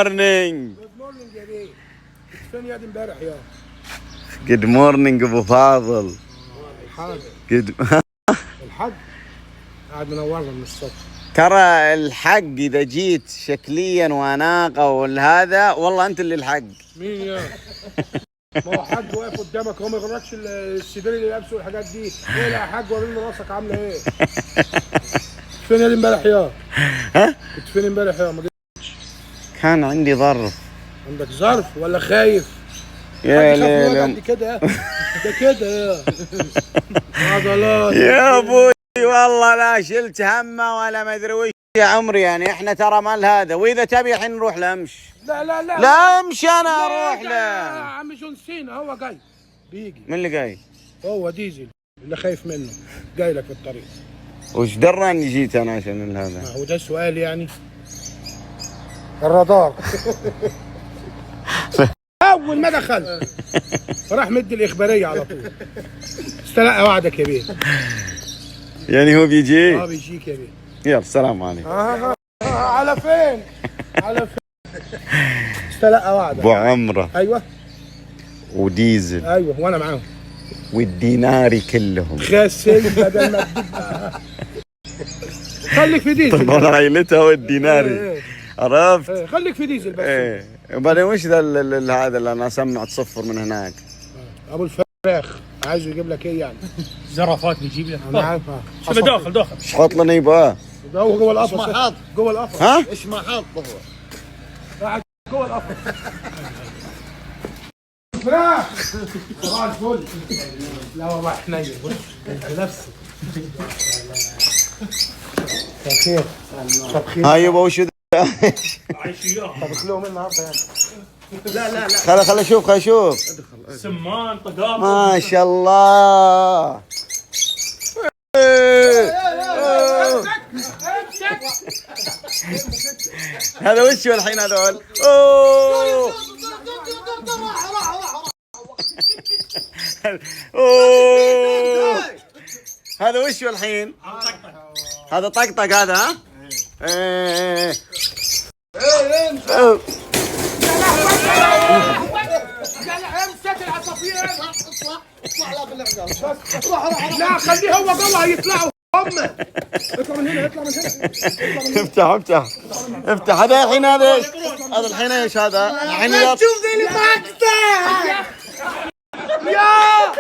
مورنينج. جود مورنينج يا بيه. كنت فين يا دي امبارح يا؟ جود مورنينج ابو فاضل. الحاج. جود الحاج قاعد منورنا من الصبح. ترى الحق اذا جيت شكليا واناقه والهذا والله انت اللي الحق. مين يا؟ ما هو حاج واقف قدامك هو ما يغركش السدير اللي لابسه والحاجات دي. ايه لا يا حاج وريني راسك عامله ايه؟ فين يا دي امبارح يا؟ ها؟ كنت فين امبارح يا؟ ما كان عندي ظرف. عندك ظرف ولا خايف؟ يا ليل ليل كده ده كده يا عضلات يا ابوي والله لا شلت همه ولا ما ادري وش يا عمري. يعني احنا ترى مال هذا. واذا تبي الحين نروح لمش. لا امشي انا اروح له. يا عم جون سينا هو جاي بيجي. من اللي جاي؟ هو ديزل اللي خايف منه جاي لك في الطريق. وش درى اني جيت انا عشان هذا؟ ما هو ده السؤال يعني. الرادار. اول ما دخل راح مدي الاخباريه على طول. استلقى وعدك يا بيه. يعني هو بيجي؟ بيجيك يا بيه. يلا السلام عليكم. على فين؟ على فين؟ استلقى وعدك. ابو عمره. ايوه. وديزل. ايوه وانا معاهم. والديناري كلهم. خاسين بدل ما تجيب. خليك في ديزل. طبعا عائلتها والديناري. عرفت؟ خليك في ديزل بس. وبعدين وش ذا هذا اللي انا سمعت صفر من هناك؟ ابو الفراخ عايزه يجيب لك ايه يعني؟ زرافات بيجيب لك. انا عارف. شوف داخل ايش حاط لنا يبغاه؟ ده هو جوه القفص. ايش ما حاط؟ جوه القفص. ها؟ ايش ما حاط هو؟ قاعد جوه القفص. فراخ. صباح الفل. لا والله حنين بص بنفسي. خير. طب خير. هاي يبا وش ذا؟ طبخ لهم النهارده يعني. خل اشوف. سمان طقاط. ما شاء الله. هذا وش الحين هذول؟ اوه اوه هذا وش الحين؟ هذا طقطق هذا ها؟ ايه امسك العصافير. لا خليه هو جوه هيطلعوا هم. اطلع من هنا اطلع من هنا. افتح هذا الحين هذا ايش؟ هذا الحين ايش هذا؟ الحين شوف ذي اللي مقطع. يا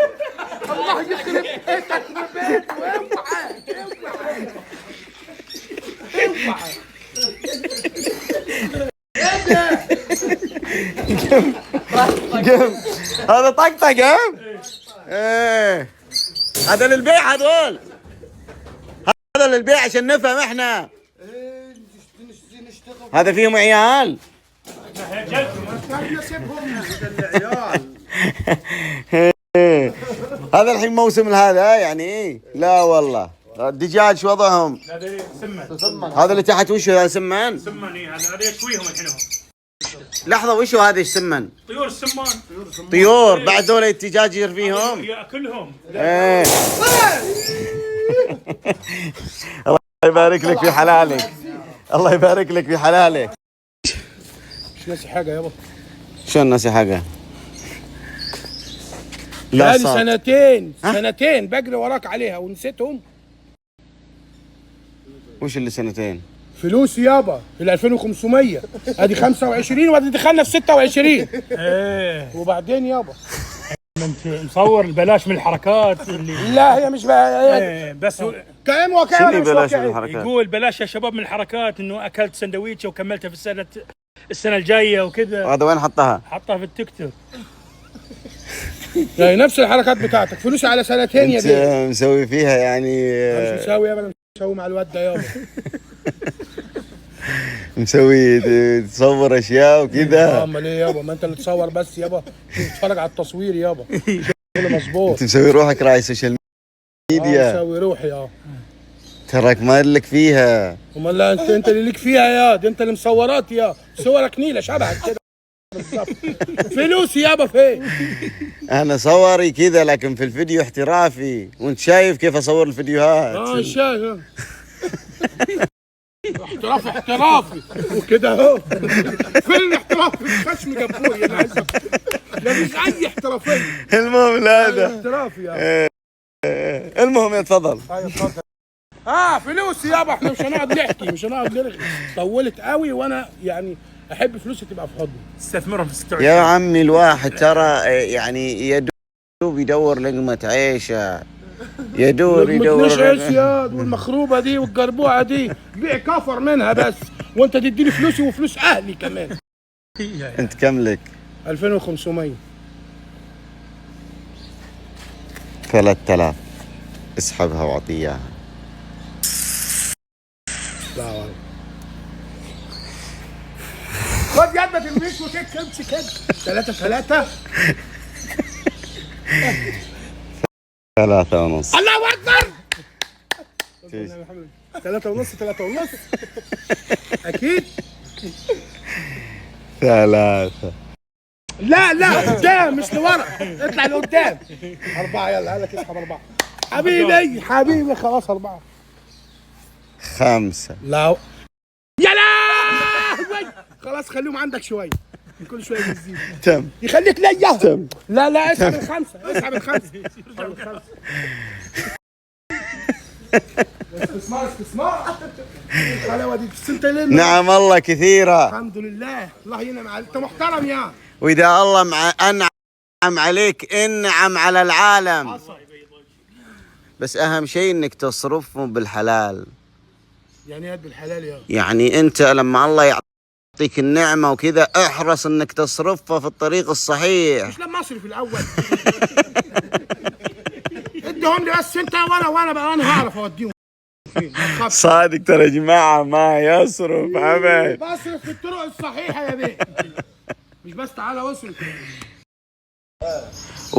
الله يخرب بيتك ببيت. اوعى هذا طقطق هم؟ ايه هذا للبيع هذول. هذا للبيع عشان نفهم احنا. هذا فيهم عيال. هذا الحين موسم هذا يعني. لا والله الدجاج شو وضعهم؟ هذا سمان. هذا اللي تحت وش هذا سمان؟ سمان اي هذا يشويهم الحين. لحظة وش هذا ايش سمان؟ طيور السمان. طيور بعد ذولا الدجاج يرفيهم؟ ياكلهم. ايه. الله يبارك لك في حلالك. الله يبارك لك في حلالك. مش ناسي حاجه يابا. شلون ناسي حاجة؟ بقالي صار. سنتين بجري وراك عليها ونسيتهم. وش اللي سنتين؟ فلوس يابا ال 2500 ادي 25 وادي دخلنا في 26. ايه وبعدين يابا انت مصور بلاش من الحركات اللي. لا هي مش بقى ايه بس كائن شنو وكائن مش بلاش من واقعي. الحركات؟ يقول بلاش يا شباب من الحركات انه اكلت سندويشه وكملتها في السنه الجايه وكذا. هذا وين حطها؟ حطها في التيك توك. يعني نفس الحركات بتاعتك. فلوسي على سنتين يا بيه. انت مسوي فيها يعني. مش مساوي يابا. انا مسوي مع الواد ده يابا. مسوي تصور اشياء وكذا. امال ايه يابا؟ ما انت اللي تصور بس يابا. تتفرج على التصوير يابا. شغل مظبوط. انت مسوي روحك راعي سوشيال ميديا. مسوي روحي تراك ما لك فيها. امال لا انت اللي ليك فيها يا دي. انت اللي مصورات يا صورك نيله شبهك كده بالظبط. فلوسي يابا فين؟ انا صوري كذا لكن في الفيديو احترافي. وانت شايف كيف اصور الفيديوهات. شايف. احترافي احترافي وكده اهو. فين الاحتراف؟ الخشم جابولي انا عايز مفيش اي احترافيه. المهم لا هذا احترافي يا المهم اتفضل. ايوه اتفضل. فلوسي يابا، احنا مش هنقعد نحكي، مش هنقعد نرغي. طولت قوي وانا يعني احب فلوسي تبقى في حضني. استثمرهم في 26. يا عمي الواحد ترى يعني يدوب يدور لقمة عيشه، يدور مش عيش ياد، والمخروبه دي والجربوعه دي بيع كفر منها بس، وانت تديني فلوسي وفلوس اهلي كمان. انت كم لك؟ 2500. 3000 اسحبها واعطي اياها. لا والله. خد يد ما ترميش وكيك امسك كده. 3 3.5. الله اكبر. 3.5 اكيد. 3. لا قدام مش لورا، اطلع لقدام. 4 يلا قالك اسحب 4. حبيبي خلاص 4. 5. لا يا لهوي خلاص خليهم عندك شويه، كل شويه بيزيد. تم يخليك ليا. تم. لا اسحب الخمسه، اسحب الخمسه. استثمار الحلاوه دي بس انت ليه؟ نعم الله كثيرة. الحمد لله، الله ينعم عليك، انت محترم يا. واذا الله انعم عليك انعم على العالم. بس اهم شيء انك تصرفهم بالحلال. يعني يد بالحلال يا. يعني انت لما الله يعطيك النعمة وكذا احرص انك تصرفها في الطريق الصحيح. مش لما اصرف الاول. اديهم لي بس انت وانا بقى انا هعرف اوديهم فين. صادق ترى يا جماعة ما يصرف ابد. بصرف في الطرق الصحيحة يا بيه. مش بس تعالى واصرف.